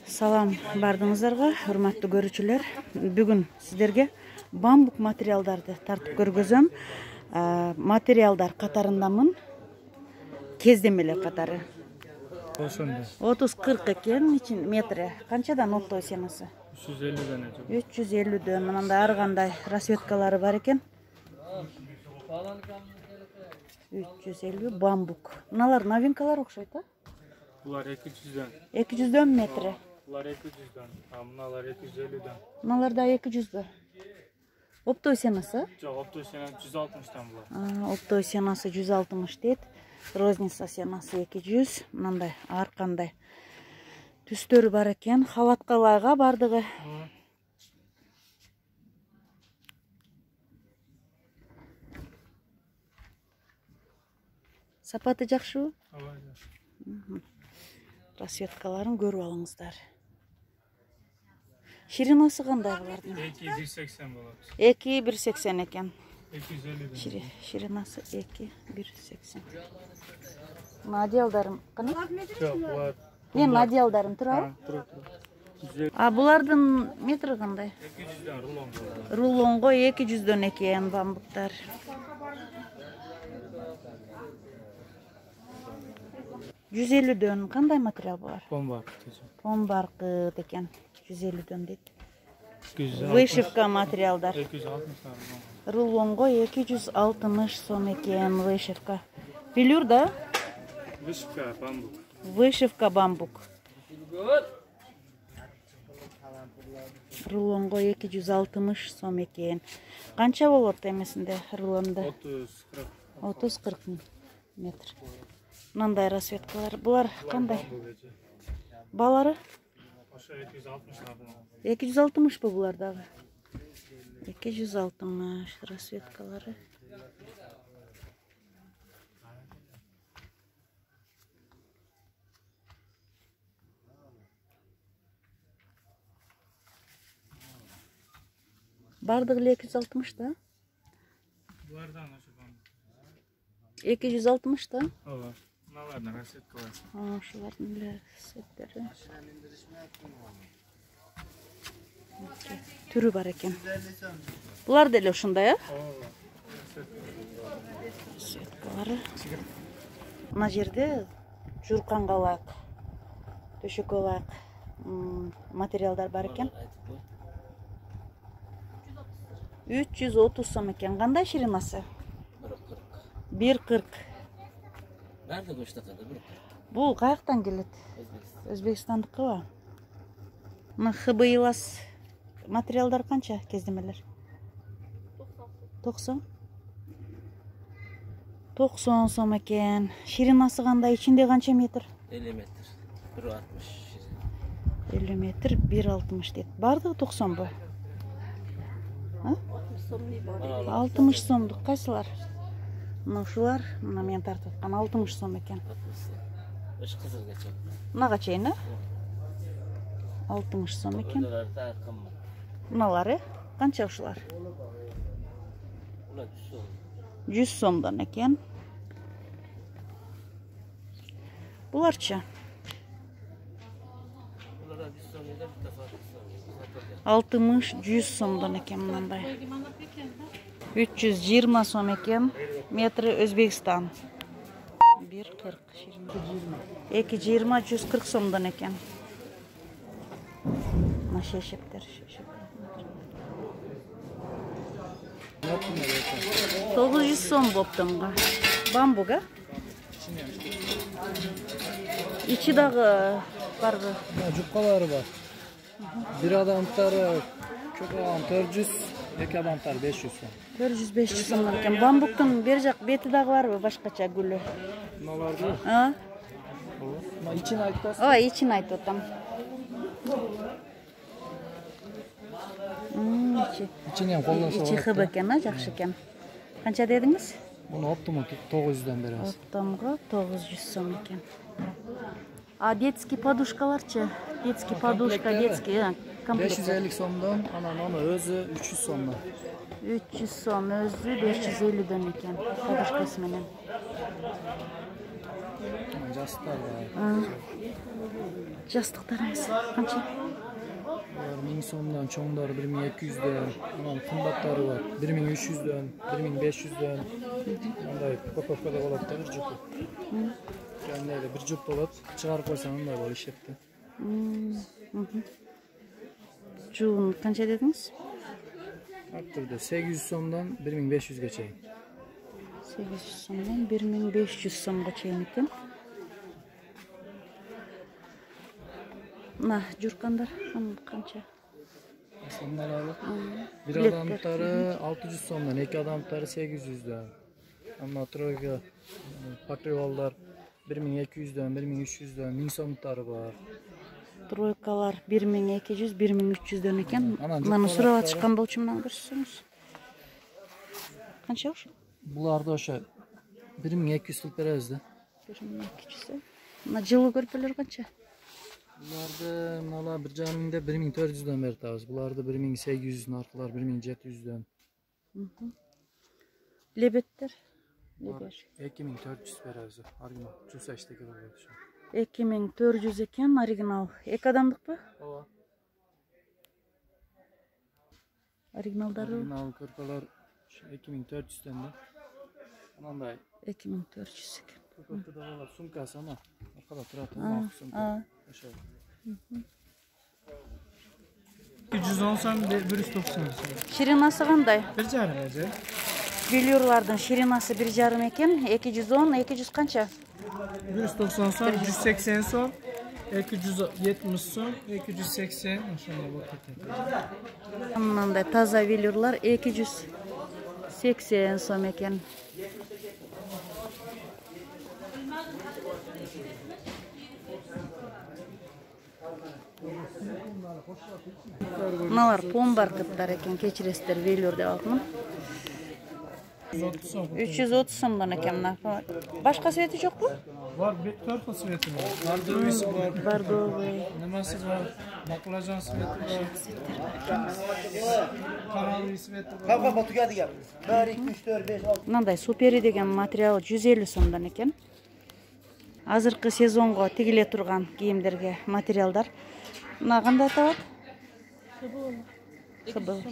Салам бардыңыздарга, урматтуу көрүүчүлөр. Бүгүн сиздерге бамбук материалдарды тартып көргөзөм. Материалдар катарындамын. Кездемелер катары. 30-40 экен метри. Канчадан оптоо сенасы? 350дөн. 350дөн. Мындай ар кандай расветкалары бар экен. 350 бамбук. Мыналар новинкалар окшойт, а? Булар 200дөн. 200дөн метри. Булар 200дөн. Мыналар 250дөн. Мыналар да 200дөн. Оптоо сенасы? Жок, оптоо сенасы 160тан булар. Оптоо сенасы 160 дейт. Розница сенасы 200. Мындай ар кандай түстөрү бар экен. Халаткалайга бардыгы. Сапаты жакшыбы? Ооба, жакшы. Расветкаларын көрүп алыңыздар. Ширинасы кандай булардын? 2,180 болот. 2,180 экен. 250дөн. Ширинасы 2,180. Надиалдарын кана? Жок, булар. Надиалдарын турабы? Тура. Булардын метри кандай? 200дөн рулон болот. Рулонго 200дөн экен бамбуктар. $150дөн кандай материал булар? Бомбар. Помбаркы экен. 150дөн дейт. 260. Вышивка материалдар. 260 Рулонго 260 сом экен вышивка. Велюр, да? Вышивка бамбук. Вышивка бамбук. Рулонго 260 сом экен. Канча болот эмесинде рулонда? 30-40 метр. Мындай расветкалар. Булар кандай? Балары? Ошо 260 260 бу булар дагы. 260 расветкалары. Бардыгы 260 да? Булардан ошо бамбук. 260 да? Ооба. Мыналардын расветкалары. Ошолардын эле сеттери. Түрү бар экен. Булар деле ушундай, а? Ооба. Сеткалары. Мына жерде журканга ылайык, төшөккө ылайык материалдар бар экен. 330 сом экен. Кандай ширинасы? 1,40. Nerede koştakada? Бул каяктан келет? Өзбекстандыкыбы? Мына ХБИЛАС материалдар канча кездемелер? 90. 90 сом экен. Ширинасы кандай? Ичинде канча метр? 50 метр. 1,60. 50 метр 1,60 дейт. Бардыгы 90 бу? 60 сомдук кайсылар? Мына ушулар, мына мен тартып аткан 60 сом экен. Üç kızıl geçen. Мынага чейин, а? 60 сом экен. Oralar daha kımmet. Мыналар, канча ушулар? Ulan 100 oldu. 100 сомдон экен. Буларчы? Ulan 100 son eder, bir defa 100 son. 60-100 сомдон экен мындай. 320 сом экен. Метри Өзбекстан. 1,40 ширин. 220-140 сомдон экен. Мына шешептер. 900 сом боптумга. Бамбуга? Ичи дагы барбы? Жупкалары бар. Бир адамдары көп адам 400, эки адамдар 500 сом. 400-500 сомдон экен. Бамбуктун бер жак бети дагы барбы башкача гүлү? Мыналарды? Мына ичин айтасыз? Ооба, ичин айтып атам. İçine kollansa İçi хыб экен, а, жакшы экен. Канча дедиңиз? Bunu optimu 900'den beremiz. Оптомго 900 сом экен. А детский подушкаларчы? Детский подушка, детский комплект. 550 somdan, onu özü 300 somdan. 300 сом, өзү 550дөн экен. Подушкасы менен. Yastıklar var. Жастықтарыңыз қанша? Var 1000 so'mdan çoğunları 1200'den. Aman kımbatları var. 1300'den, 1500'den. Bunday kopovkada болады da bir jupu. Kendine bir jup болады. Çıkarıp koysan onday var işepti. Жуын қанша дедіңіз? Arttırdı. 800 so'mdan 1500'ge çeyin. 800 сомдан 1500 сомға чейін екен. Мына жүркандар қанша? Sonlar alıp. Bir Biletler. adamları 600 so'mdan, iki adamları 800'den. Ama troyka pakrivallar 1200'den, 1300'den, 1000 so'mları var. Тройкалар 1200, 1300'ден екен. Анан Мынаны жүк сұрап балаттары. жатқан болчумдан көрсеңіз. Қанша ошо? Bularda oşa 1200 tılıp veririz de. 1200. Мына жылы көрпелер қанша? Bularda mala bir canında 1400'den veririz. Bularda 1800'den arkalar 1700'den. Лебеттер? Лебер. 2400 veririz. Argıma. Çulsa işte görüyoruz şu an. 2400 екен, оригинал. Екі адамдық па? Ova. Оригиналдары Original körpeler 2400'den de. Ananday. 2400 екен. Körpede de var sumkası ama. Arkada turatı. А, Aşağı. 210 сом 190 сом. ширинасы қандай? 1,5 еді. Велюрлардың ширинасы 1,5 екен, 210, 200 қанша? 190 сом, 180 сом, 270 сом, 280 ошондой болуп кетет. Мынандай таза велюрлар 280 сом екен. Мыналар пломбаркаттар екен, кечиресиздер, велюр деп алдым. 130 сом. 330 сомдон екен мына. Башка свети жок бу? Var, 4 xil sveti var. Bardovisi var, Бордовый. nimasi var, baklajan sveti var, kanalı sveti var. Kalk kalk tugadi gel. 1, 2, 3, 4, 5, 6. Мындай супери деген материал 150 сомдон екен. Азыркы сезонго тигиле турган кийимдерге материалдар. Мына кандай аталат? Хыбы.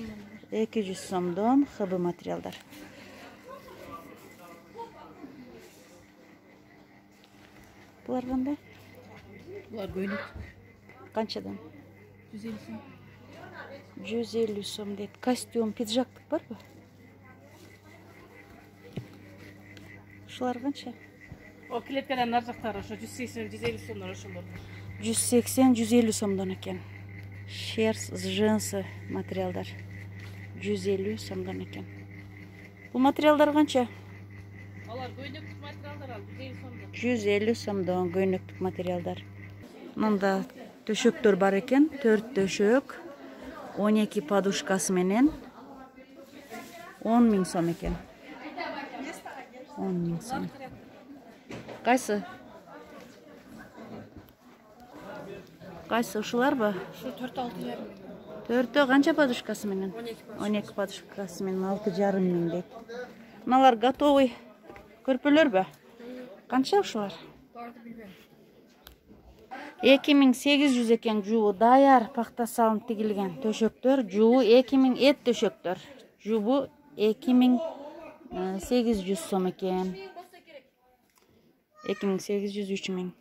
200 сомдон хыбы материалдар. Булар кандай? Бұлар көйлек Канчадан? 150 сом. 150 сом дейт. Костюм, пиджактык барбы? Ушулар канча? О клеткадан ар жактары ошо 180-150 сомдон ошолор. 180-150 сомдон екен. Шерс, джинсы материалдар. 150 сомдон екен. Бул материалдар канча? Алар көйлектик материалдар ал 150 сомдон. 150 сомдон көйнөктүк материалдар. Мында төшөктөр бар екен. 4 төшөк, 12 подушкасы менен 10 000 сом екен. 10 000 сом. Кайсы? Кайсы ушуларбы? Ошо 4-6 жарым. 4 канча подушкасы менен? 12 подушкасы менен 6,5 миң дейт. Мыналар готовый көрпөлөрбү? Канча ушулар? Барды билбейм. 2800 екен жуу, даяр пахта салынып тигилген төшөктөр, жуу 2000 эт төшөктөр. Жуубу 2800 сом екен. 2800 3000.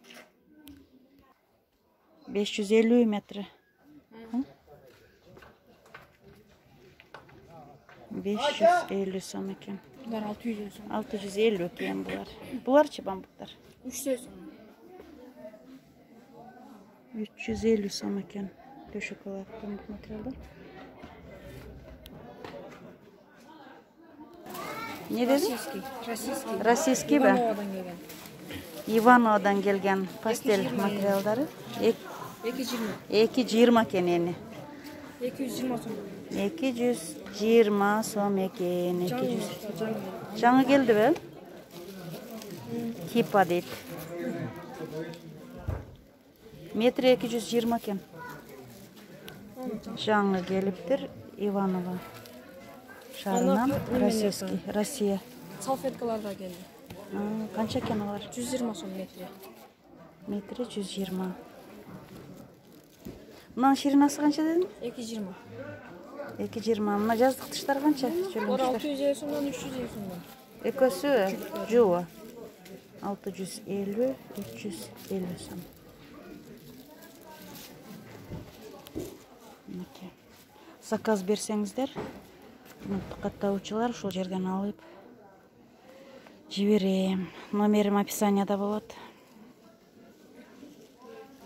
550 метри. 550 сом екен. Бұлар 600 сом. 650 екен булар. Буларчы бамбуктар? 300 сом. 350 сом екен. Төшөк алат бамбук материалдар. Не деди? Российский. Российский бе? Ивановадан келген. Ивановадан келген пастель материалдары. 220 екен ени. 220 сом. 220 сом екен. 200. Жаңы келди бе? Кипа дейт. Метри 220 екен. Жаңы келиптир. Иванова шаарынан, российский, Россия. Салфеткалар да келди. Канча екен алар? 120 сом метри. Метри 120. Мынаның ширинасы қанша дедің? 220. 220. Мына жаздық тыштар қанша? Олар 650 сомдан 350 сомдан. Екөсі жуы. 650, 350 сом. Заказ берсеңіздер, каттаучылар ушул жерден алып жиберем. Номерим описанияда болот.